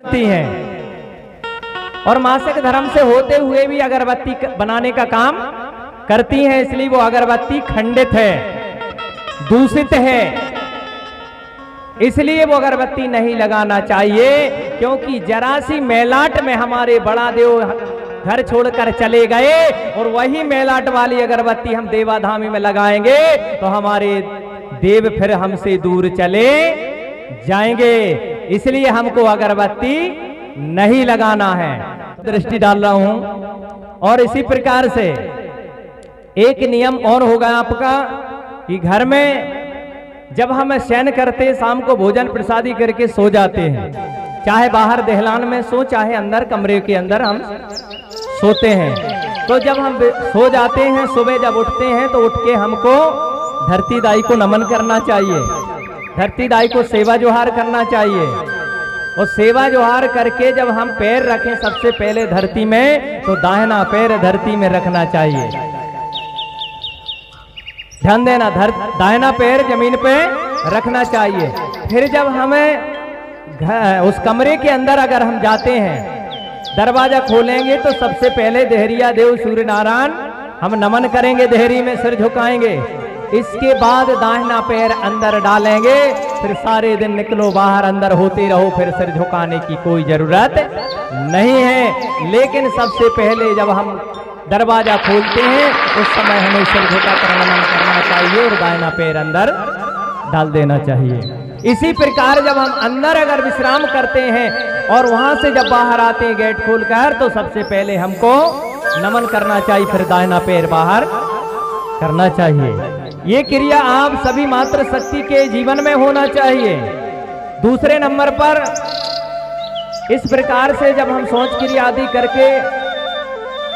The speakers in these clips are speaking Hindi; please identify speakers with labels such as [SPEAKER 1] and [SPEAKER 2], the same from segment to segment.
[SPEAKER 1] हैं और मासिक धर्म से होते हुए भी अगरबत्ती बनाने का काम करती हैं, इसलिए वो अगरबत्ती खंडित है, दूषित है, इसलिए वो अगरबत्ती नहीं लगाना चाहिए। क्योंकि जरा सी मेलाट में हमारे बड़ा देव घर छोड़कर चले गए और वही मेलाट वाली अगरबत्ती हम देवाधामी में लगाएंगे तो हमारे देव फिर हमसे दूर चले जाएंगे। इसलिए हमको अगरबत्ती नहीं लगाना है, दृष्टि डाल रहा हूं। और इसी प्रकार से एक नियम और होगा आपका कि घर में जब हम शयन करते, शाम को भोजन प्रसादी करके सो जाते हैं, चाहे बाहर दहलान में सो चाहे अंदर कमरे के अंदर हम सोते हैं, तो जब हम सो जाते हैं सुबह जब उठते हैं तो उठ के हमको धरती दाई को नमन करना चाहिए, धरती दाई को सेवा जोहार करना चाहिए। और सेवा जोहार करके जब हम पैर रखें सबसे पहले धरती में तो दाहिना पैर धरती में रखना चाहिए, ध्यान देना, दाहिना पैर जमीन पे रखना चाहिए। फिर जब हमें उस कमरे के अंदर अगर हम जाते हैं, दरवाजा खोलेंगे तो सबसे पहले देहरिया देव सूर्य नारायण हम नमन करेंगे, देहरी में सिर झुकाएंगे। इसके बाद दाहिना पैर अंदर डालेंगे, फिर सारे दिन निकलो बाहर अंदर होते रहो, फिर सिर झुकाने की कोई जरूरत नहीं है। लेकिन सबसे पहले जब हम दरवाजा खोलते हैं उस समय हमें सिर झुकाकर नमन करना चाहिए और दाहिना पैर अंदर डाल देना चाहिए। इसी प्रकार जब हम अंदर अगर विश्राम करते हैं और वहां से जब बाहर आते हैं गेट खोलकर तो सबसे पहले हमको नमन करना चाहिए, फिर दाहिना पैर बाहर करना चाहिए। ये क्रिया आप सभी मात्र शक्ति के जीवन में होना चाहिए। दूसरे नंबर पर इस प्रकार से जब हम सोच क्रिया आदि करके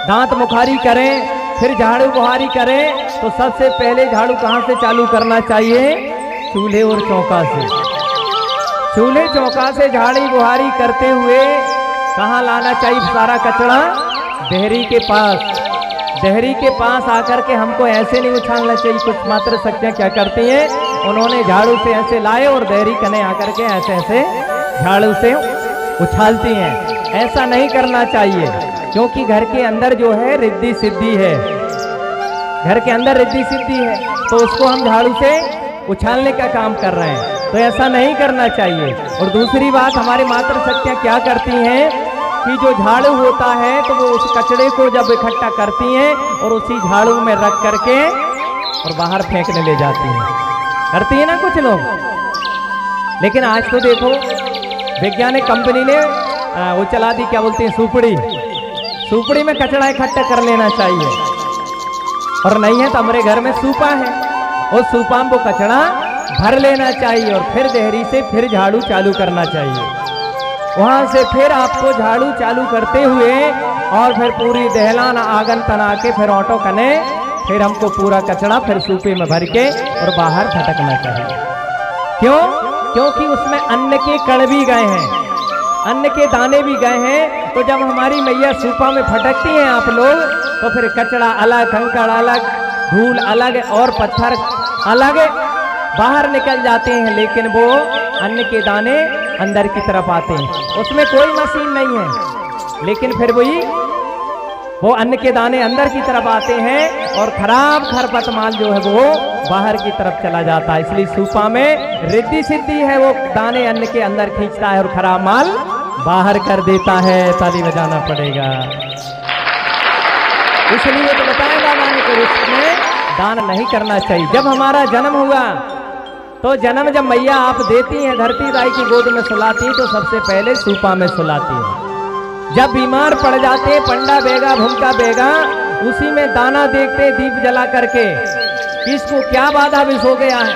[SPEAKER 1] दांत मुखारी करें, फिर झाड़ू बुहारी करें, तो सबसे पहले झाड़ू कहां से चालू करना चाहिए? चूल्हे और चौका से। चूल्हे चौका से झाड़ी बुहारी करते हुए कहां लाना चाहिए सारा कचरा? देहरी के पास। देहरी के पास आकर के हमको ऐसे नहीं उछालना चाहिए। कुछ मात्र शक्तियां क्या करती हैं, उन्होंने झाड़ू से ऐसे लाए और देहरी कने आकर के ऐसे ऐसे झाड़ू से उछालती हैं। ऐसा नहीं करना चाहिए, क्योंकि घर के अंदर जो है रिद्धि सिद्धि है, घर के अंदर रिद्धि सिद्धि है, तो उसको हम झाड़ू से उछालने का काम कर रहे हैं, तो ऐसा नहीं करना चाहिए। और दूसरी बात, हमारी मात्र शक्तियां क्या करती हैं कि जो झाड़ू होता है तो वो उस कचड़े को जब इकट्ठा करती हैं और उसी झाड़ू में रख करके और बाहर फेंकने ले जाती हैं, करती है ना कुछ लोग। लेकिन आज तो देखो वैज्ञानिक कंपनी ने वो चला दी, क्या बोलते हैं, सुपड़ी। सुपड़ी में कचड़ा इकट्ठा कर लेना चाहिए, और नहीं है तो हमारे घर में सूपा है, और सूपा में वो कचड़ा भर लेना चाहिए और फिर देहरी से फिर झाड़ू चालू करना चाहिए। वहां से फिर आपको झाड़ू चालू करते हुए और फिर पूरी दहलान आंगन तना के फिर ऑटो कने फिर हमको पूरा कचड़ा फिर सूपे में भर के और बाहर फटकना चाहिए। क्यों? क्योंकि उसमें अन्न के कण भी गए हैं, अन्न के दाने भी गए हैं। तो जब हमारी मैया सूपा में फटकती हैं आप लोग, तो फिर कचड़ा अलग, कंकड़ अलग, धूल अलग और पत्थर अलग बाहर निकल जाते हैं, लेकिन वो अन्न के दाने अंदर की तरफ आते हैं। उसमें कोई मशीन नहीं है, लेकिन फिर वही वो अन्न के दाने अंदर की तरफ आते हैं और खराब खरपत माल जो है वो बाहर की तरफ चला जाता है। इसलिए सूपा में रिद्धि सिद्धि है, वो दाने अन्न के अंदर खींचता है और खराब माल बाहर कर देता है। ताली बजाना पड़ेगा। इसलिए तो बताया बाबा ने कि उसमें दान नहीं करना चाहिए। जब हमारा जन्म हुआ तो जन्म जब मैया आप देती हैं, धरती दाई की गोद में सुलाती, तो सबसे पहले सूपा में सुलाती है। जब बीमार पड़ जाते, पंडा बेगा भूमका बेगा, उसी में दाना देखते दीप जला करके किसको क्या बाधा विष हो गया है,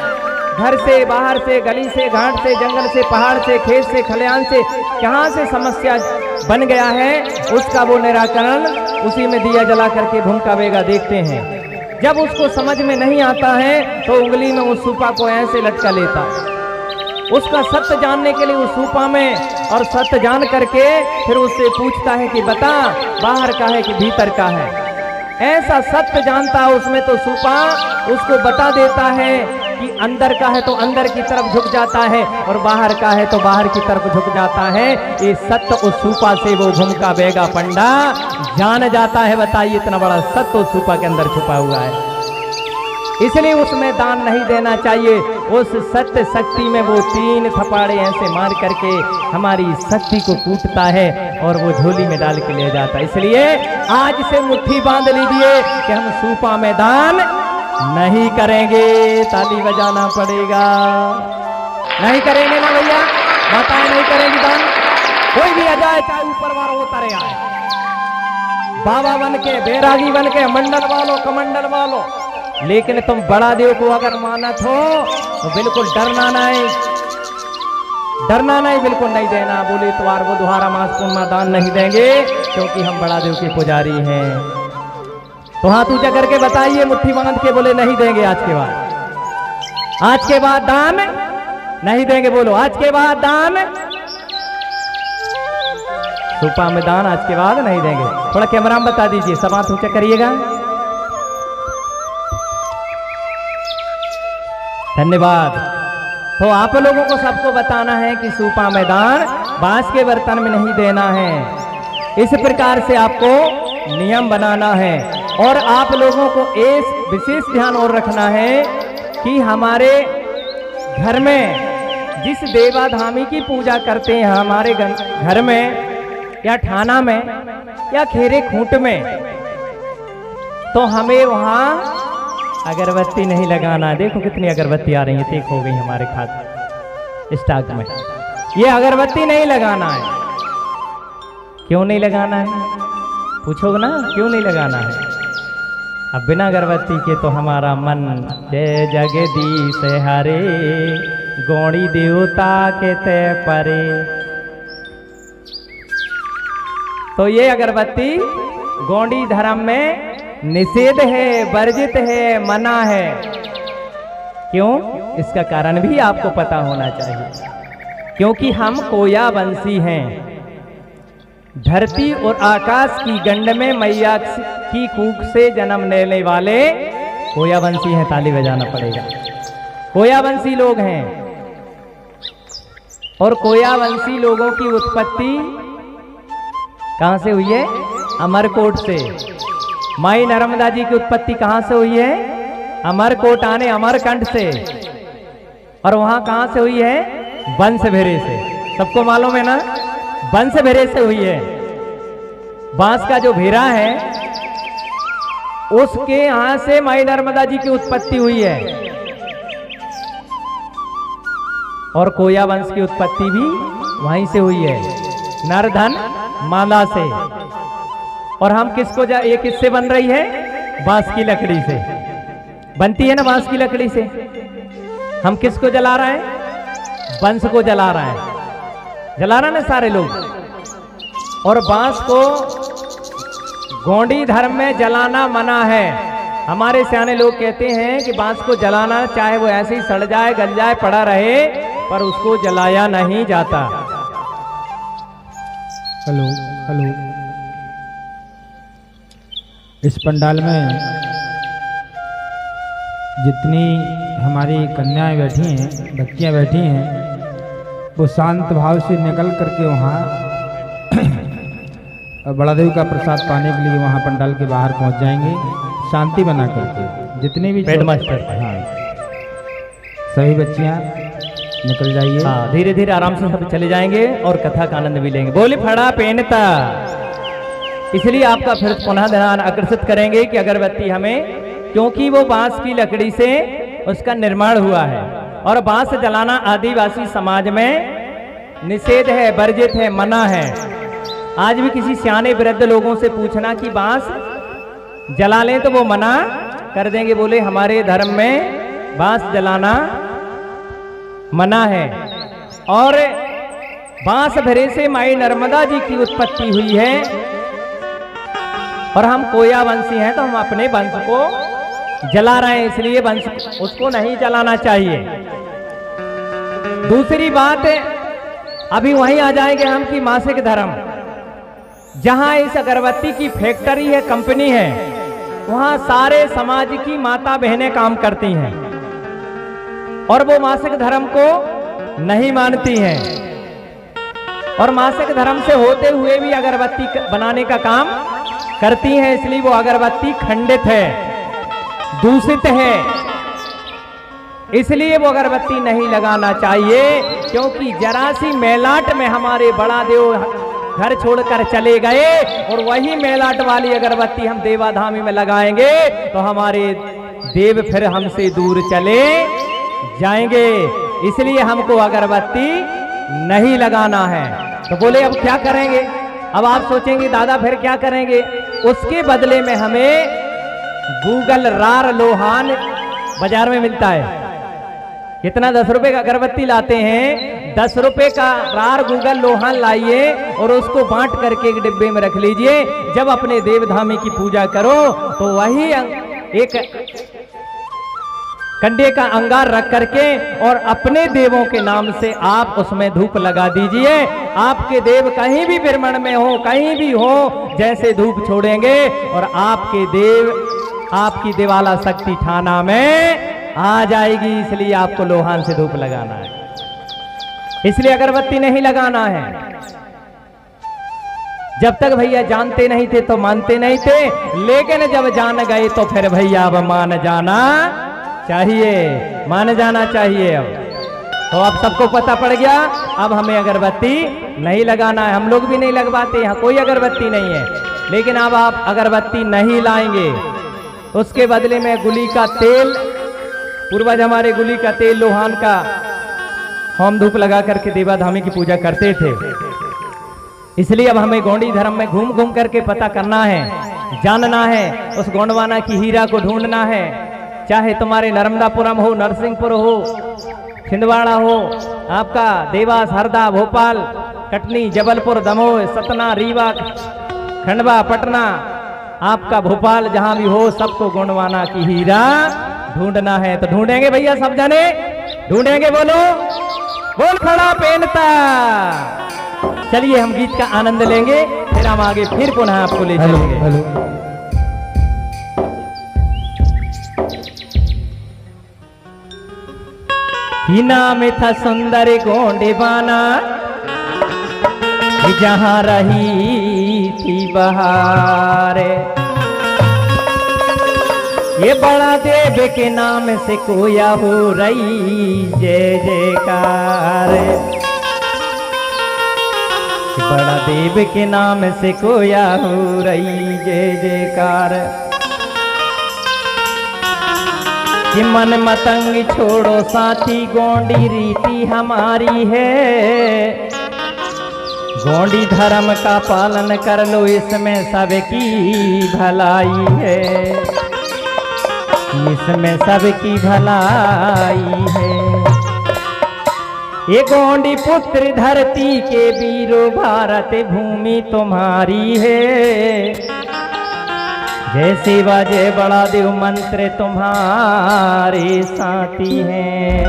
[SPEAKER 1] घर से बाहर से गली से घाट से जंगल से पहाड़ से खेत से खलिहान से कहाँ से समस्या बन गया है, उसका वो निराकरण उसी में दिया जला करके भूमका बेगा देखते हैं। जब उसको समझ में नहीं आता है तो उंगली में उस सूपा को ऐसे लटका लेता है। उसका सत्य जानने के लिए उस सूपा में और सत्य जान करके फिर उससे पूछता है कि बता बाहर का है कि भीतर का है। ऐसा सत्य जानता है उसमें तो सूपा उसको बता देता है कि अंदर का है तो अंदर की तरफ झुक जाता है और बाहर का है तो बाहर की तरफ झुक जाता है। ये सत्य उस सूपा से वो भूमिका बेगा पंडा जान जाता है। बताइए, इतना बड़ा सत्य उस सूपा के अंदर छुपा हुआ है, इसलिए उसमें दान नहीं देना चाहिए। उस सत्य शक्ति में वो 3 थप्पड़े ऐसे मार करके हमारी शक्ति को कूटता है और वो झोली में डाल के ले जाता है। इसलिए आज से मुट्ठी बांध लीजिए कि हम सूपा में दान नहीं करेंगे। ताली बजाना पड़ेगा। नहीं करेंगे ना भैया, माताएं नहीं करेंगी दान। कोई भी आ जाए, चाहे ऊपर वाला उतरे आए, बाबा बन के, बैरागी बन के, मंडल वालों, कमंडल वालों, लेकिन तुम बड़ा देव को अगर मानत हो तो बिल्कुल डरना नहीं, डरना नहीं, बिल्कुल नहीं देना। बोले इतवार बुधवार मास पूर्णिमा दान नहीं देंगे क्योंकि हम बड़ा देव के पुजारी हैं। तो हाथ ऊंचा करके बताइए, मुट्ठी बांध के बोले नहीं देंगे आज के बाद। आज के बाद दान नहीं देंगे। बोलो आज के बाद दान, सूपा में दान आज के बाद नहीं देंगे। थोड़ा कैमरा में बता दीजिए, सब हाथ ऊंचा करिएगा। धन्यवाद। तो आप लोगों को सबको बताना है कि सूपा में दान बांस के बर्तन में नहीं देना है। इस प्रकार से आपको नियम बनाना है। और आप लोगों को एक विशेष ध्यान और रखना है कि हमारे घर में जिस देवाधामी की पूजा करते हैं, हमारे घर में या थाना में या खेरे खूंट में, तो हमें वहां अगरबत्ती नहीं लगाना। देखो कितनी अगरबत्ती आ रही है, ठीक हो गई हमारे खाते स्टॉक में। ये अगरबत्ती नहीं लगाना है। क्यों नहीं लगाना है? पूछोगे ना, क्यों नहीं लगाना है? अब बिना अगरबत्ती के तो हमारा मन जय जगदीश हरे, गौड़ी देवता के ते परे। तो ये अगरबत्ती गौड़ी धर्म में निषेध है, वर्जित है, मना है। क्यों? इसका कारण भी आपको पता होना चाहिए। क्योंकि हम कोया वंशी हैं। धरती और आकाश की गंड में मैया की कूख से जन्म लेने वाले कोया वंशी हैं। ताली बजाना पड़ेगा। कोया वंशी लोग हैं। और कोया वंशी लोगों की उत्पत्ति कहां से हुई है? अमरकोट से। माई नर्मदा जी की उत्पत्ति कहां से हुई है? अमरकोट आने अमरकंठ से। और वहां कहां से हुई है? बंस भेरे से। सबको मालूम है ना, बंस भेरे से हुई है। बांस का जो भेरा है उसके यहां से माई नर्मदा जी की उत्पत्ति हुई है। और कोया वंश की उत्पत्ति भी वहीं से हुई है, नरधन माला से। और हम किसको ये किससे बन रही है? बांस की लकड़ी से बनती है ना, बांस की लकड़ी से। हम किसको जला रहे हैं? वंश को जला रहे हैं। जला रहे ना सारे लोग। और बांस को गौड़ी धर्म में जलाना मना है। हमारे सियाने लोग कहते हैं कि बांस को जलाना, चाहे वो ऐसे ही सड़ जाए, गल जाए, पड़ा रहे, पर उसको जलाया नहीं जाता।
[SPEAKER 2] Hello hello. इस पंडाल में जितनी हमारी कन्याएं बैठी हैं, बच्चियां बैठी हैं, वो शांत भाव से निकल करके वहाँ बड़ादेव का प्रसाद पाने के लिए वहाँ पंडाल के बाहर पहुँच जाएंगे, शांति बना करके। जितने भी
[SPEAKER 1] हेडमास्टर,
[SPEAKER 2] हाँ, सभी बच्चियाँ निकल जाइए।
[SPEAKER 1] हाँ, धीरे धीरे आराम से सब चले जाएंगे और कथा का आनंद भी लेंगे। बोले फड़ा पेनता। इसलिए आपका फिर पुनः ध्यान आकर्षित करेंगे कि अगरबत्ती हमें, क्योंकि वो बांस की लकड़ी से उसका निर्माण हुआ है। और बांस जलाना आदिवासी समाज में निषेध है, वर्जित है, मना है। आज भी किसी सियाने वृद्ध लोगों से पूछना कि बांस जला लें तो वो मना कर देंगे। बोले हमारे धर्म में बांस जलाना मना है। और बांस भरे से माई नर्मदा जी की उत्पत्ति हुई है। और हम कोया वंशी हैं तो हम अपने वंश को जला रहे हैं, इसलिए वंश उसको नहीं जलाना चाहिए। दूसरी बात, अभी वहीं आ जाएंगे हम कि मासिक धर्म, जहां इस अगरबत्ती की फैक्ट्री है, कंपनी है, वहां सारे समाज की माता बहनें काम करती हैं। और वो मासिक धर्म को नहीं मानती हैं और मासिक धर्म से होते हुए भी अगरबत्ती बनाने का काम करती हैं, इसलिए वो अगरबत्ती खंडित है, दूषित है, इसलिए वो अगरबत्ती नहीं लगाना चाहिए। क्योंकि जरा सी मेलाट में हमारे बड़ा देव घर छोड़कर चले गए और वही मेलाट वाली अगरबत्ती हम देवाधामी में लगाएंगे तो हमारे देव फिर हमसे दूर चले जाएंगे, इसलिए हमको अगरबत्ती नहीं लगाना है। तो बोले अब क्या करेंगे? अब आप सोचेंगे दादा फिर क्या करेंगे? उसके बदले में हमें गूगल रार लोहान बाजार में मिलता है। कितना? 10 रुपए का अगरबत्ती लाते हैं, 10 रुपए का रार गूगल लोहान लाइए और उसको बांट करके एक डिब्बे में रख लीजिए। जब अपने देवधामी की पूजा करो तो वही एक कंडे का अंगार रख करके और अपने देवों के नाम से आप उसमें धूप लगा दीजिए। आपके देव कहीं भी भ्रमण में हो, कहीं भी हो, जैसे धूप छोड़ेंगे और आपके देव आपकी देवाला शक्ति थाना में आ जाएगी। इसलिए आपको लोहान से धूप लगाना है, इसलिए अगरबत्ती नहीं लगाना है। जब तक भैया जानते नहीं थे तो मानते नहीं थे, लेकिन जब जान गए तो फिर भैया अब मान जाना चाहिए, मान जाना चाहिए। अब तो अब सबको पता पड़ गया, अब हमें अगरबत्ती नहीं लगाना है। हम लोग भी नहीं लगवाते, यहाँ कोई अगरबत्ती नहीं है। लेकिन अब आप अगरबत्ती नहीं लाएंगे, उसके बदले में गुली का तेल, पूर्वज हमारे गुली का तेल लोहान का होम धूप लगा करके देवाधामी की पूजा करते थे। इसलिए अब हमें गोंडी धर्म में घूम घूम करके पता करना है, जानना है, उस गोंडवाना की हीरा को ढूंढना है। चाहे तुम्हारे नर्मदापुरम हो, नरसिंहपुर हो, छिंदवाड़ा हो, आपका देवास, हरदा, भोपाल, कटनी, जबलपुर, दमोह, सतना, रीवा, खंडवा, पटना, आपका भोपाल, जहां भी हो, सबको गोंडवाना की हीरा ढूंढना है। तो ढूंढेंगे भैया, सब जाने ढूंढेंगे। बोलो बोल खड़ा पहनता। चलिए हम गीत का आनंद लेंगे, फिर हम आगे फिर पुनः आपको ले चलेंगे। ही नाम था सुंदर गोंडेवाना, जहां रही थी बहार। ये बड़ा देव के नाम से कोया हो रही जय जयकार। बड़ा देव के नाम से कोया हो रही जय जयकार। कि मन मतंग छोड़ो साथी, गोंडी रीति हमारी है। गोंडी धर्म का पालन कर लो, इसमें सबकी भलाई है, इसमें सबकी भलाई है। ये गोंडी पुत्र धरती के वीरो, भारत भूमि तुम्हारी है। जय शिवा जय बड़ा देव मंत्र तुम्हारे साथी हैं,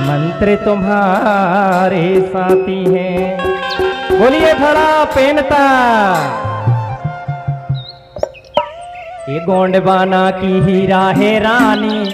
[SPEAKER 1] मंत्र तुम्हारे साथी हैं। बोलिए खड़ा पहनता। ये गोंडवाना की हीरा है रानी,